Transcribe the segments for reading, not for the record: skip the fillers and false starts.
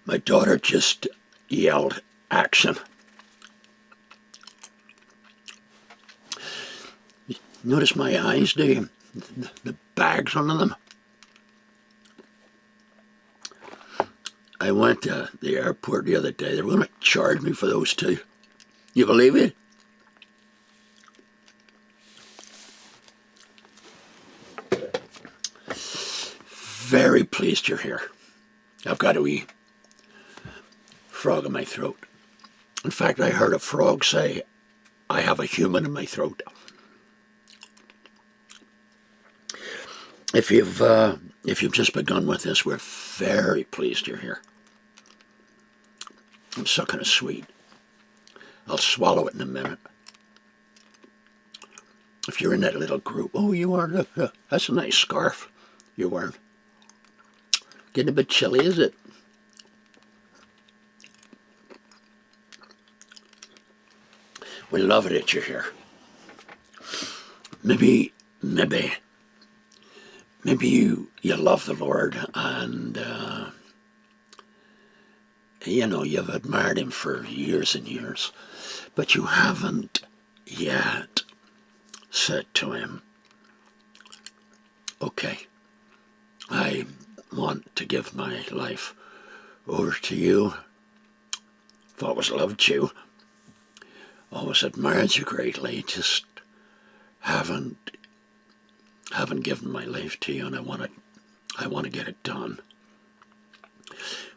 My daughter just yelled, "Action." Notice my eyes, do you? The bags under them. I went to the airport the other day. They were going to charge me for those two. You believe it? Very pleased you're here. I've got a wee frog in my throat. In fact, I heard a frog say, "I have a human in my throat." If you've just begun with this, we're very pleased you're here. I'm so kind of sweet. I'll swallow it in a minute. If you're in that little group, "Oh, you are, look, that's a nice scarf you're wearing. Getting a bit chilly, is it?" We love it that you're here. Maybe you love the Lord and, you've admired him for years and years, but you haven't yet said to him, "Okay, I want to give my life over to you. I've always loved you, always admired you greatly, just haven't given my life to you, and I want to get it done."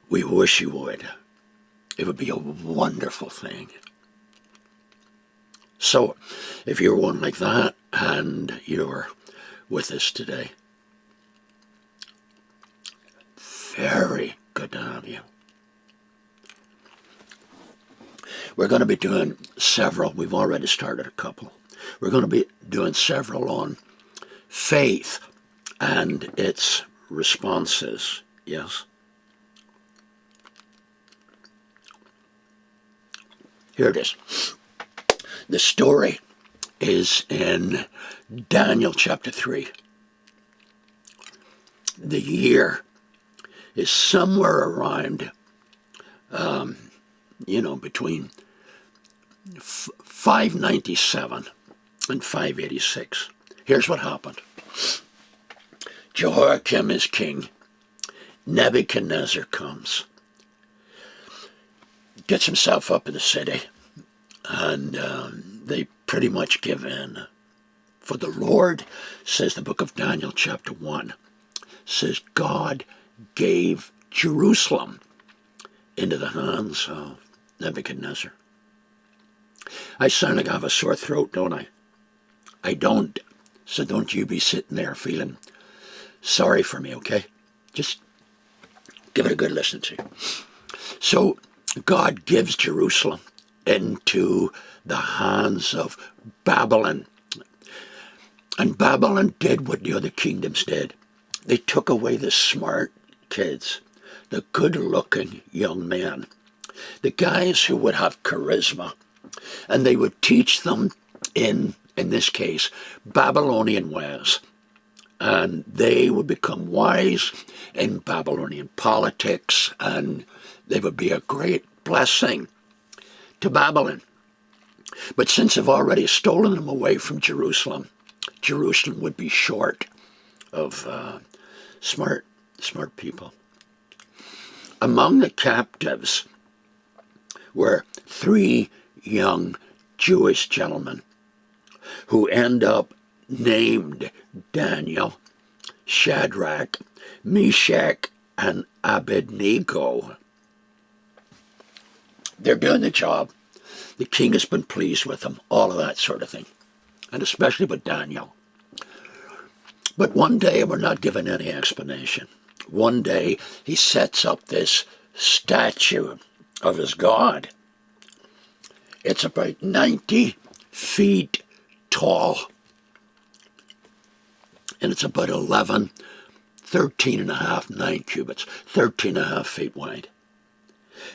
We wish you would. It would be a wonderful thing. So, if you're one like that and you're with us today, very good to have you. We're going to be doing several. We've already started a couple. We're going to be doing several on faith and its responses. Yes. Here it is. The story is in Daniel chapter 3. The year is somewhere around, between 597 and 586. Here's what happened. Jehoiakim is king. Nebuchadnezzar comes. Gets himself up in the city. And they pretty much give in. For the Lord, says the book of Daniel chapter 1, says God gave Jerusalem into the hands of Nebuchadnezzar. I sound like I have a sore throat, don't I? I don't. So don't you be sitting there feeling sorry for me, okay? Just give it a good listen to. So God gives Jerusalem into the hands of Babylon. And Babylon did what the other kingdoms did. They took away the smart kids, the good-looking young men, the guys who would have charisma, and they would teach them in this case, Babylonian ways. And they would become wise in Babylonian politics, and they would be a great blessing to Babylon. But since they've already stolen them away from Jerusalem, Jerusalem would be short of smart people. Among the captives were 3 young Jewish gentlemen who end up named Daniel, Shadrach, Meshach, and Abednego. They're doing the job. The king has been pleased with them, all of that sort of thing, and especially with Daniel. But one day, we're not given any explanation. One day, he sets up this statue of his God. It's about 90 feet tall, and it's about 13 and a half, 9 cubits, 13 and a half feet wide.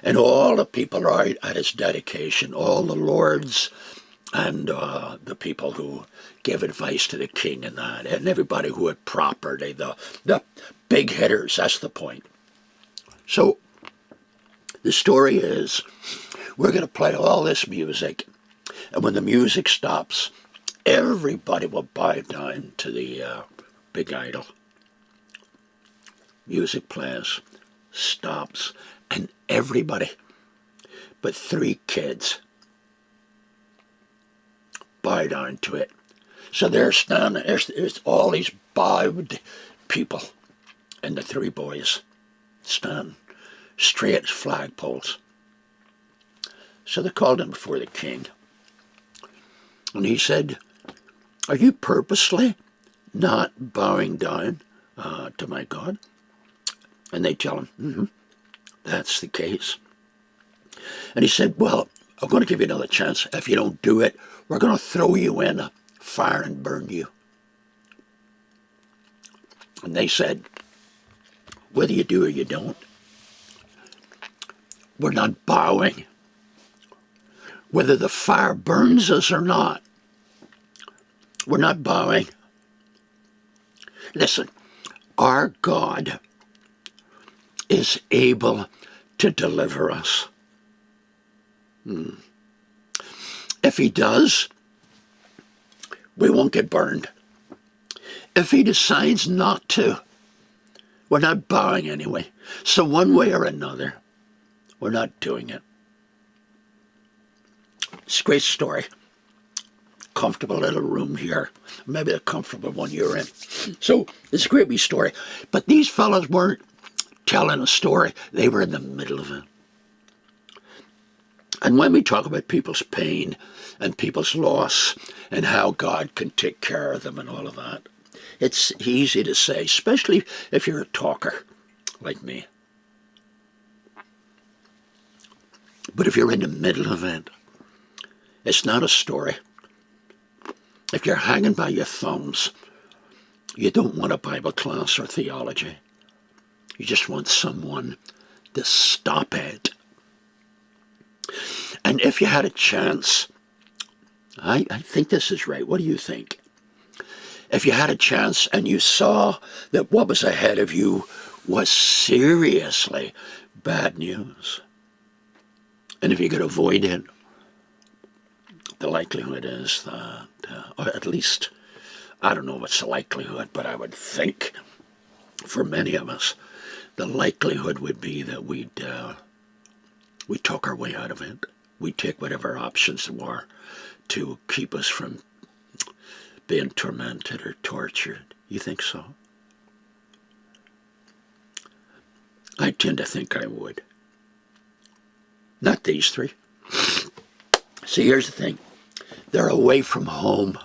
And all the people are out at its dedication, all the lords and the people who give advice to the king and that, and everybody who had property, the big hitters, that's the point. So the story is, we're going to play all this music, and when the music stops, everybody will bow down to the big idol. Music plays, stops, and everybody but 3 kids bow down to it. So they're standing, there's all these bowed people, and the 3 boys stand straight as flagpoles. So they called him before the king, and he said, "Are you purposely not bowing down to my God?" And they tell him, that's the case. And he said, "Well, I'm going to give you another chance. If you don't do it, we're going to throw you in a fire and burn you." And they said, "Whether you do or you don't, we're not bowing. Whether the fire burns us or not, we're not bowing. Listen, our God is able to deliver us. If he does, we won't get burned. If he decides not to, we're not bowing anyway. So one way or another, we're not doing it." It's a great story. Comfortable little room here. Maybe the comfortable one you're in. So it's a great wee story. But these fellas weren't telling a story. They were in the middle of it. And when we talk about people's pain and people's loss and how God can take care of them and all of that, it's easy to say, especially if you're a talker like me. But if you're in the middle of it, it's not a story. If you're hanging by your thumbs, you don't want a Bible class or theology. You just want someone to stop it. And if you had a chance, I think this is right. What do you think? If you had a chance and you saw that what was ahead of you was seriously bad news, and if you could avoid it, the likelihood is that, or at least, I don't know what's the likelihood, but I would think for many of us, the likelihood would be that we talk our way out of it. We take whatever options there were to keep us from being tormented or tortured. You think so? I tend to think I would. Not these 3. See, here's the thing. They're away from home.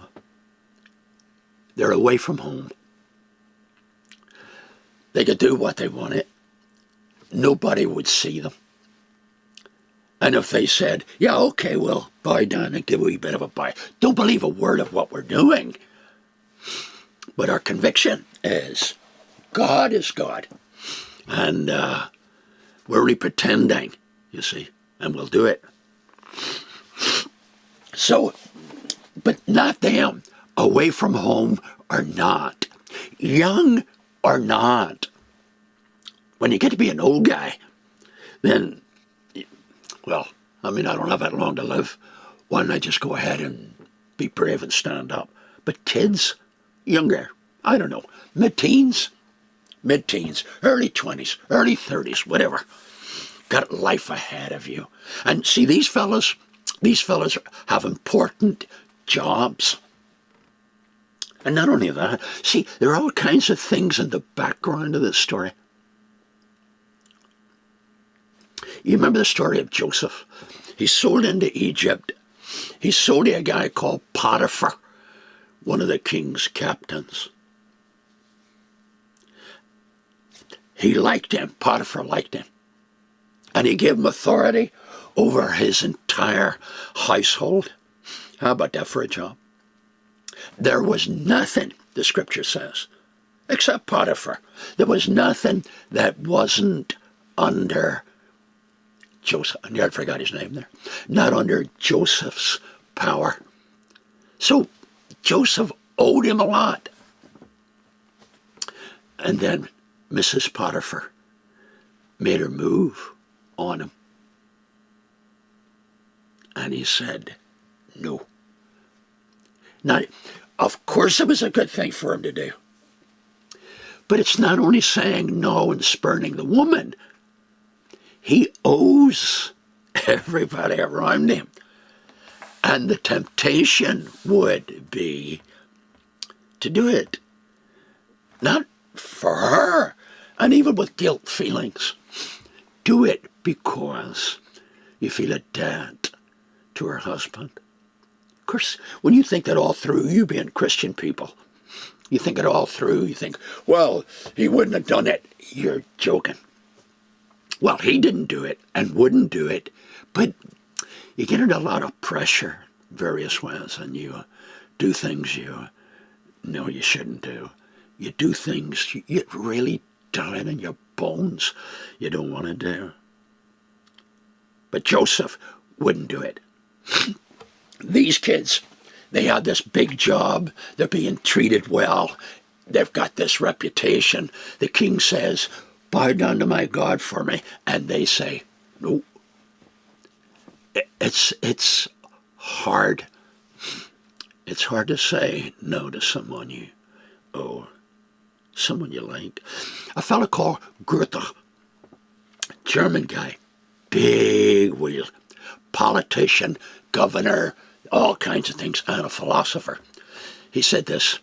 They're away from home. They could do what they wanted. Nobody would see them. And if they said, "Yeah, okay, we'll bow down and give a wee bit of a bow," don't believe a word of what we're doing. But our conviction is, God is God. And we're only pretending, you see, and we'll do it. So, but not them. Away from home or not. Young or not. When you get to be an old guy, then, well, I mean, I don't have that long to live. Why don't I just go ahead and be brave and stand up? But kids, younger, I don't know, mid-teens, early 20s, early 30s, whatever. Got life ahead of you. And see, these fellas have important jobs. And not only that, see, there are all kinds of things in the background of this story. You remember the story of Joseph? He's sold into Egypt. He's sold to a guy called Potiphar, one of the king's captains. He liked him. Potiphar liked him. And he gave him authority over his entire household. How about that for a job? There was nothing, the scripture says, except Potiphar. There was nothing that wasn't under Joseph. I forgot his name there. Not under Joseph's power. So Joseph owed him a lot. And then Mrs. Potiphar made her move on him. And he said, no. Now, of course it was a good thing for him to do. But it's not only saying no and spurning the woman. He owes everybody around him. And the temptation would be to do it. Not for her, and even with guilt feelings. Do it because you feel a debt to her husband. Of course, when you think that all through, you being Christian people, you think it all through, you think, well, he wouldn't have done it. You're joking. Well, he didn't do it and wouldn't do it, but you get under a lot of pressure various ways, and you do things you know you shouldn't do. You do things you really down in your bones you don't want to do. But Joseph wouldn't do it. These kids, they had this big job. They're being treated well. They've got this reputation. The king says, bow down to my God for me. And they say, no. It's hard. It's hard to say no to someone you owe, someone you like. A fella called Goethe, German guy, big wheel, politician, governor, all kinds of things, and a philosopher. He said this.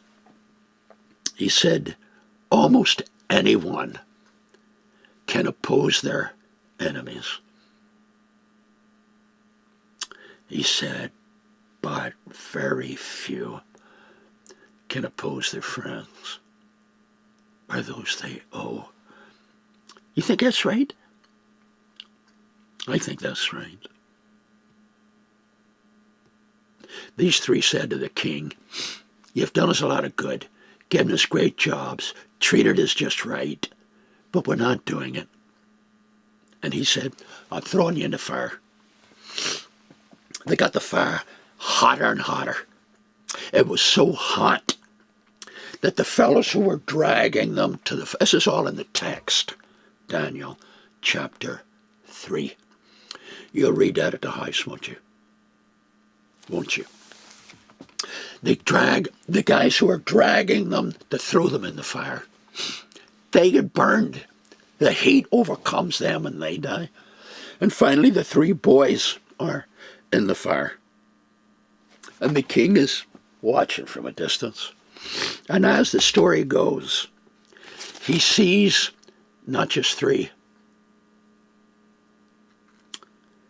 He said, almost anyone can oppose their enemies. He said, but very few can oppose their friends or those they owe. You think that's right? I think that's right. These three said to the king, you've done us a lot of good, given us great jobs, treated us just right, but we're not doing it. And he said, I'm throwing you in the fire. They got the fire hotter and hotter. It was so hot that the fellows who were dragging them to the... This is all in the text, Daniel chapter 3. You'll read that at the house, won't you? Won't you? They drag the guys who are dragging them to throw them in the fire. They get burned. The heat overcomes them and they die. And finally the three boys are in the fire. And the king is watching from a distance. And as the story goes, he sees not just three.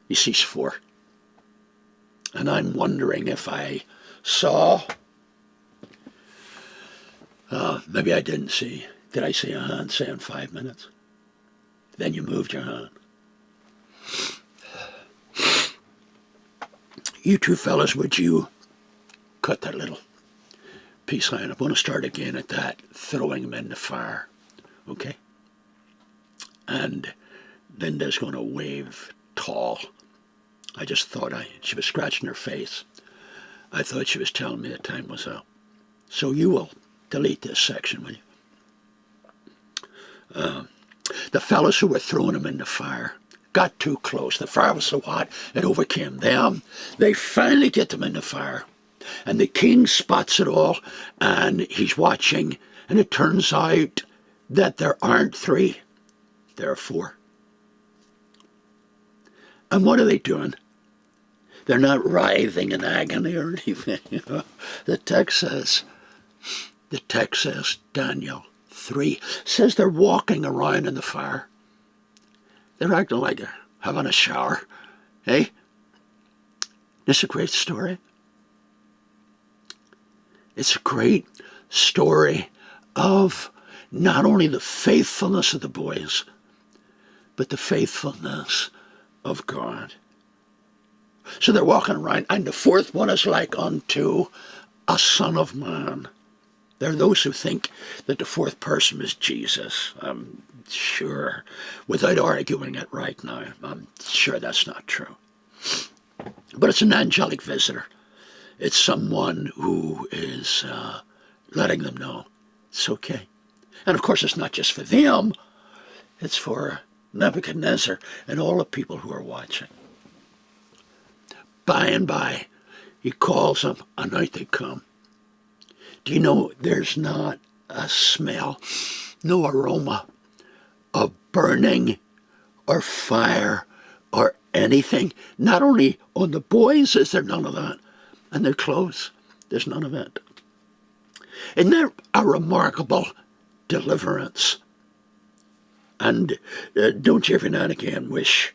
He sees four. And I'm wondering if I saw, maybe I didn't see. Did I see a hand saying 5 minutes? Then you moved your hand. You two fellas, would you cut that little peace line? I'm going to start again at that, throwing them in the fire. Okay? And Linda's going to wave tall. I just thought she was scratching her face. I thought she was telling me the time was up. So you will delete this section, will you? The fellows who were throwing him in the fire got too close. The fire was so hot, it overcame them. They finally get them in the fire. And the king spots it all, and he's watching. And it turns out that there aren't three, there are four. And what are they doing? They're not writhing in agony or anything. The text says, Daniel 3, says they're walking around in the fire. They're acting like they're having a shower. Hey? This is a great story. It's a great story of not only the faithfulness of the boys, but the faithfulness of God. So they're walking around, and the fourth one is like unto a son of man. There are those who think that the fourth person is Jesus. I'm sure, without arguing it right now, I'm sure that's not true. But it's an angelic visitor. It's someone who is letting them know it's okay. And of course, it's not just for them. It's for Nebuchadnezzar and all the people who are watching. By and by, he calls them, and out they come. Do you know there's not a smell, no aroma of burning or fire or anything? Not only on the boys is there none of that, and their clothes, there's none of it. Isn't that a remarkable deliverance? And don't you every now and again wish,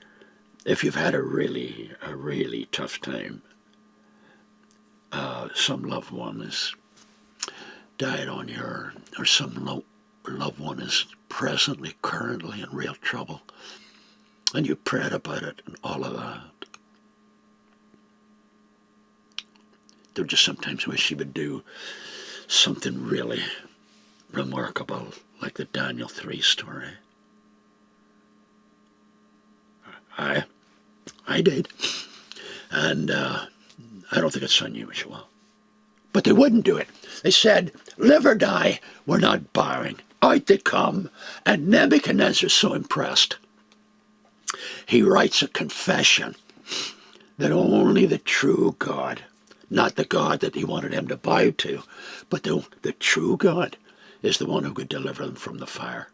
if you've had a really tough time, some loved one has died on you, or some loved one is currently in real trouble, and you prayed about it and all of that. Don't you sometimes wish you would do something really remarkable, like the Daniel 3 story? I did. And I don't think it's unusual. But they wouldn't do it. They said, live or die, we're not bowing. Out they come, and Nebuchadnezzar's so impressed. He writes a confession that only the true God, not the God that he wanted him to bow to, but the true God is the one who could deliver them from the fire.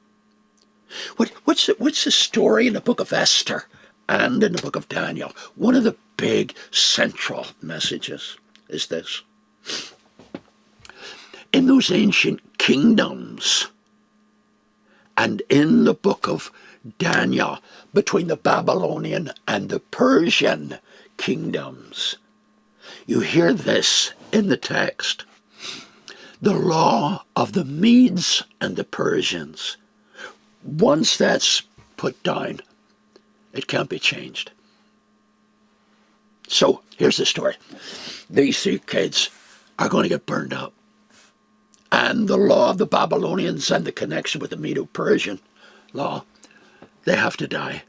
What's the story in the book of Esther and in the book of Daniel? One of the big central messages is this. In those ancient kingdoms, and in the book of Daniel, between the Babylonian and the Persian kingdoms, you hear this in the text. The law of the Medes and the Persians, once that's put down, it can't be changed. So here's the story. These three kids are going to get burned up. And the law of the Babylonians and the connection with the Medo-Persian law, they have to die.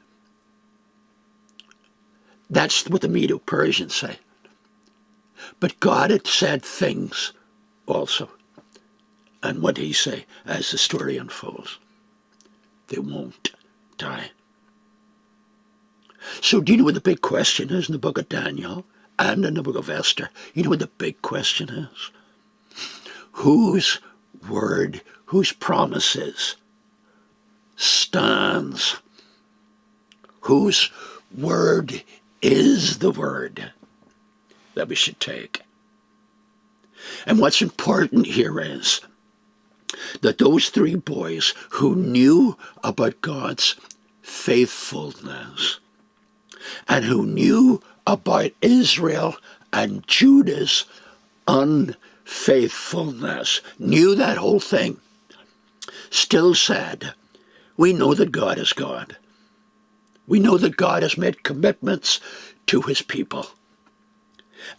That's what the Medo-Persians say. But God had said things also. And what did he say as the story unfolds? They won't die. So do you know what the big question is in the book of Daniel and in the book of Esther? You know what the big question is? Whose word, whose promises stands? Whose word is the word that we should take? And what's important here is that those three boys who knew about God's faithfulness and who knew about Israel and Judah's unfaithfulness, knew that whole thing, still said, we know that God is God. We know that God has made commitments to his people.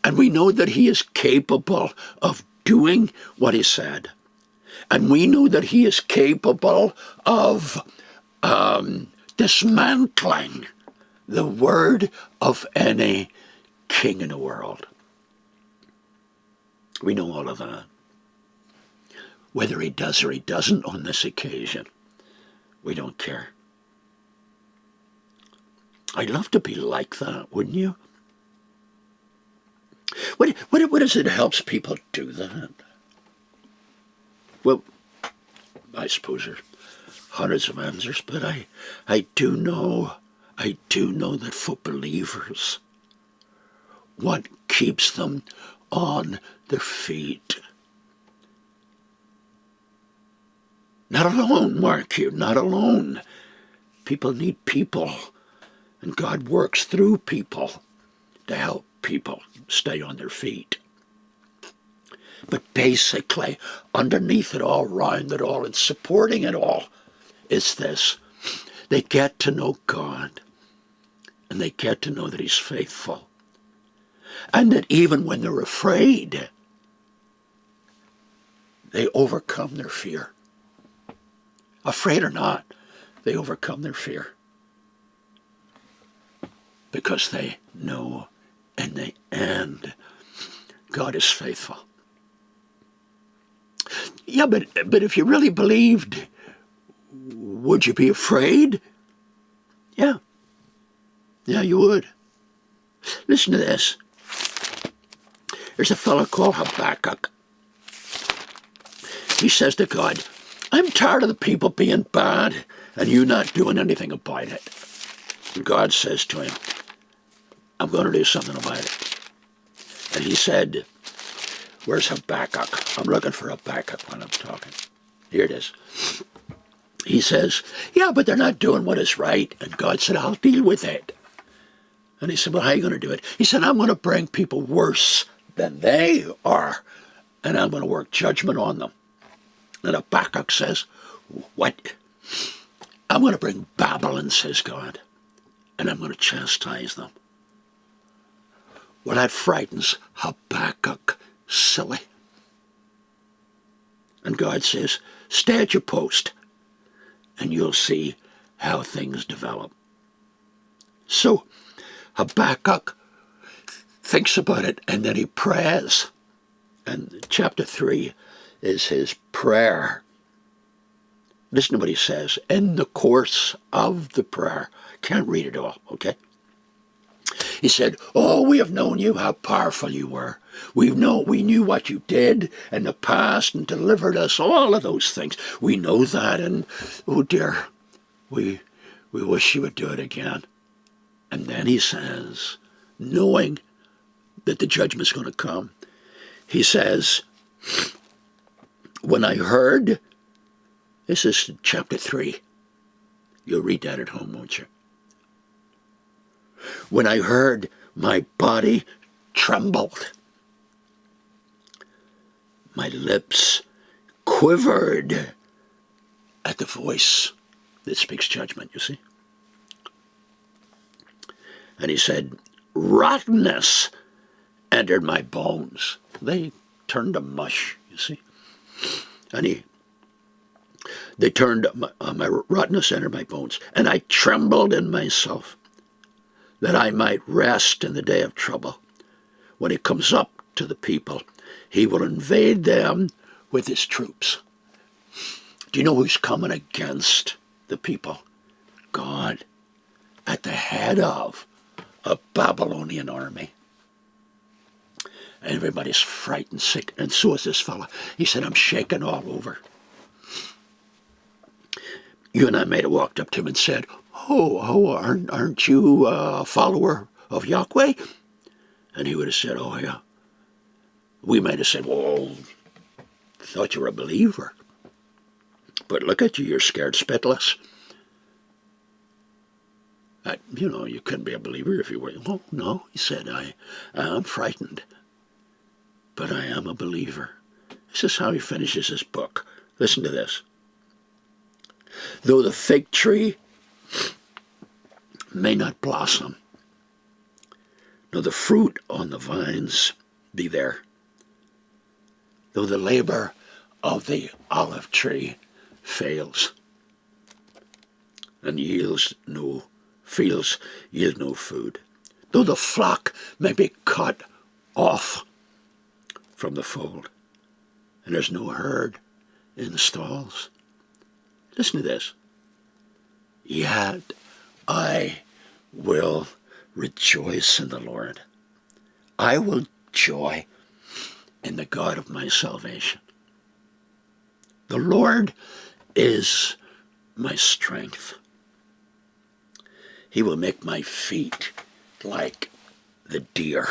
And we know that he is capable of doing what he said. And we know that he is capable of dismantling the word of any king in the world. We know all of that. Whether he does or he doesn't on this occasion, we don't care. I'd love to be like that, wouldn't you? What is it that helps people do that? Well, I suppose there's hundreds of answers, but I do know that for believers, what keeps them on their feet. Not alone, mark you, not alone. People need people, and God works through people to help people stay on their feet. But basically, underneath it all, around it all, and supporting it all, is this. They get to know God, and they get to know that he's faithful. And that even when they're afraid, they overcome their fear. Afraid or not, they overcome their fear. Because they know in the end, God is faithful. Yeah, but if you really believed, would you be afraid? Yeah. Yeah, you would. Listen to this. There's a fellow called Habakkuk. He says to God, I'm tired of the people being bad and you not doing anything about it. And God says to him, I'm going to do something about it. And he said, where's Habakkuk? I'm looking for Habakkuk when I'm talking. Here it is. He says, yeah, but they're not doing what is right. And God said, I'll deal with it. And he said, well, how are you going to do it? He said, I'm going to bring people worse than they are, and I'm going to work judgment on them. And Habakkuk says, what? I'm going to bring Babylon, says God, and I'm going to chastise them. Well, that frightens Habakkuk silly. And God says, stay at your post, and you'll see how things develop. So Habakkuk thinks about it, and then he prays. And chapter 3 is his prayer. Listen to what he says in the course of the prayer. Can't read it all, okay? He said, oh, we have known you, how powerful you were. We knew what you did in the past and delivered us, all of those things. We know that, and oh dear, we wish you would do it again. And then he says, knowing that the judgment's going to come, he says, when I heard, this is chapter 3. You'll read that at home, won't you? When I heard, my body trembled. My lips quivered at the voice that speaks judgment, you see. And he said, rottenness entered my bones. They turned to mush, you see. And my rottenness entered my bones. And I trembled in myself that I might rest in the day of trouble. When he comes up to the people, he will invade them with his troops. Do you know who's coming against the people? God, at the head of a Babylonian army. And everybody's frightened, sick, and so is this fella. He said, I'm shaking all over. You and I might have walked up to him and said, aren't you a follower of Yahweh? And he would have said, oh yeah. We might have said, well, thought you were a believer. But look at you, you're scared spitless. You couldn't be a believer if you were. Oh, no, he said, I am frightened, but I am a believer. This is how he finishes his book. Listen to this. Though the fig tree may not blossom, nor the fruit on the vines be there, though the labor of the olive tree fails, and fields yield no food, though the flock may be cut off from the fold, and there's no herd in the stalls. Listen to this. Yet I will rejoice in the Lord. I will joy in the God of my salvation. The Lord is my strength. He will make my feet like the deer,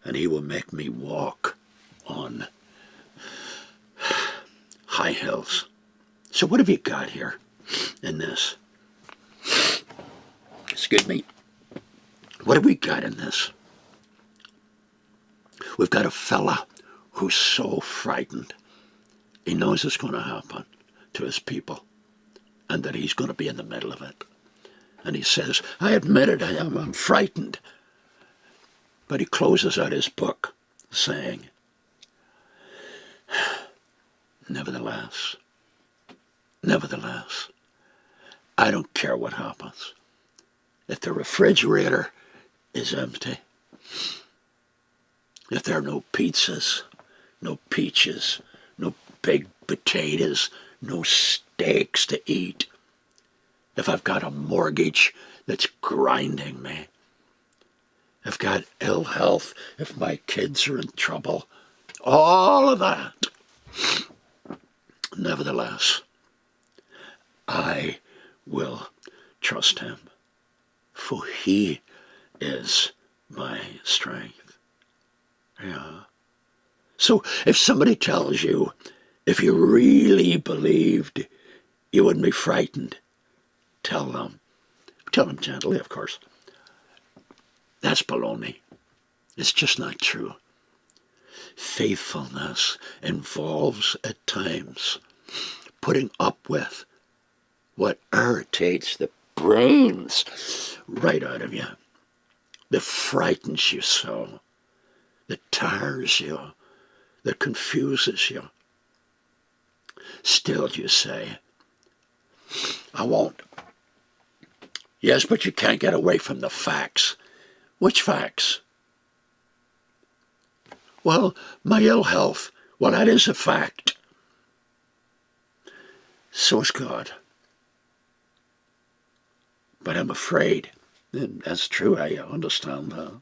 and he will make me walk on high hills. So what have you got here in this? Excuse me. What have we got in this? We've got a fella who's so frightened. He knows it's going to happen to his people and that he's going to be in the middle of it. And he says, I admit it, I'm frightened. But he closes out his book saying, nevertheless, I don't care what happens. If the refrigerator is empty, if there are no pizzas, no peaches, no big potatoes, no steaks to eat, if I've got a mortgage that's grinding me, if I've got ill health, if my kids are in trouble, all of that, nevertheless, I will trust him, for he is my strength. Yeah. So if somebody tells you, if you really believed, you wouldn't be frightened, tell them gently, of course, that's baloney. It's just not true. Faithfulness involves at times putting up with what irritates the brains right out of you, that frightens you so, that tires you, that confuses you. Still you say, I won't. Yes, but you can't get away from the facts. Which facts? Well, my ill health. Well, that is a fact. So is God. But I'm afraid. And that's true, I understand that.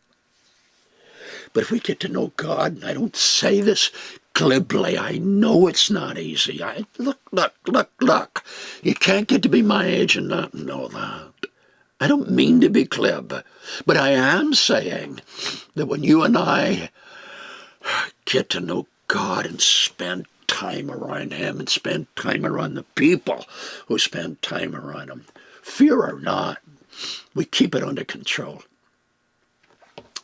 But if we get to know God, and I don't say this glibly, I know it's not easy. Look. You can't get to be my age and not know that. I don't mean to be glib, but I am saying that when you and I get to know God and spend time around him and spend time around the people who spend time around him, fear or not, we keep it under control.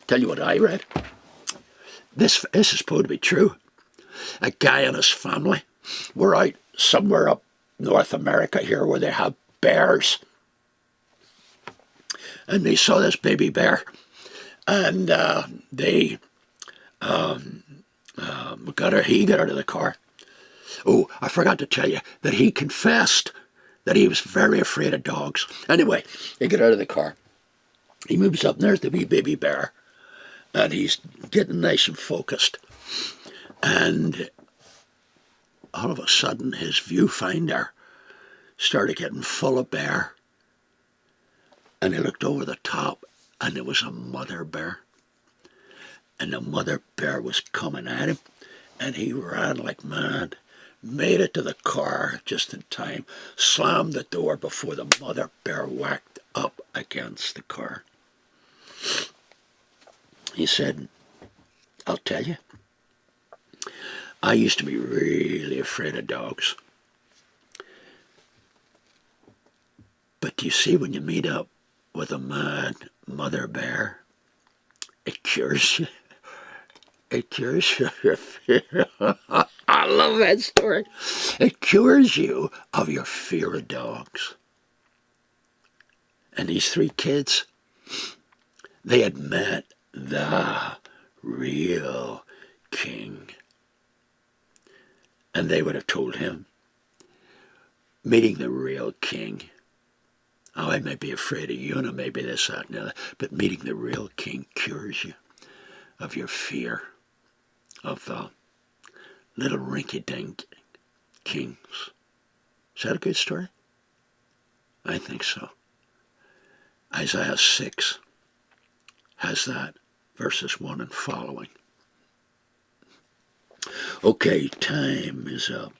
Tell you what I read. This is supposed to be true. A guy and his family were out somewhere up North America here where they have bears. And they saw this baby bear. And he got out of the car. Oh, I forgot to tell you that he confessed that he was very afraid of dogs. Anyway, they get out of the car. He moves up and there's the wee baby bear. And he's getting nice and focused. And all of a sudden his viewfinder started getting full of bear. And he looked over the top and there was a mother bear. And the mother bear was coming at him. And he ran like mad. Made it to the car just in time. Slammed the door before the mother bear whacked up against the car. He said, I'll tell you, I used to be really afraid of dogs. But you see, when you meet up with a mad mother bear, it cures you. It cures you of your fear. I love that story. It cures you of your fear of dogs. And these three kids, they had met the real king. And they would have told him, meeting the real king, oh, I may be afraid of you, and maybe this, that, and the other, but meeting the real king cures you of your fear of the little rinky-dink kings. Is that a good story? I think so. Isaiah 6 has that, verses 1 and following. Okay, time is up.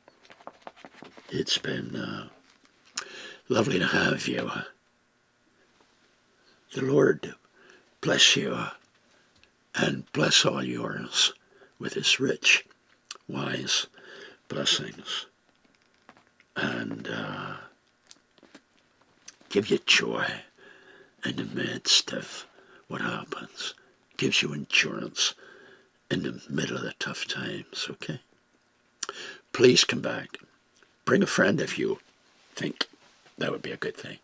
It's been lovely to have you. The Lord bless you and bless all yours with his rich, wise blessings. And give you joy in the midst of what happens. Gives you endurance in the middle of the tough times, okay? Please come back. Bring a friend if you think that would be a good thing.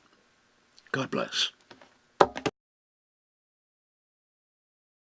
God bless.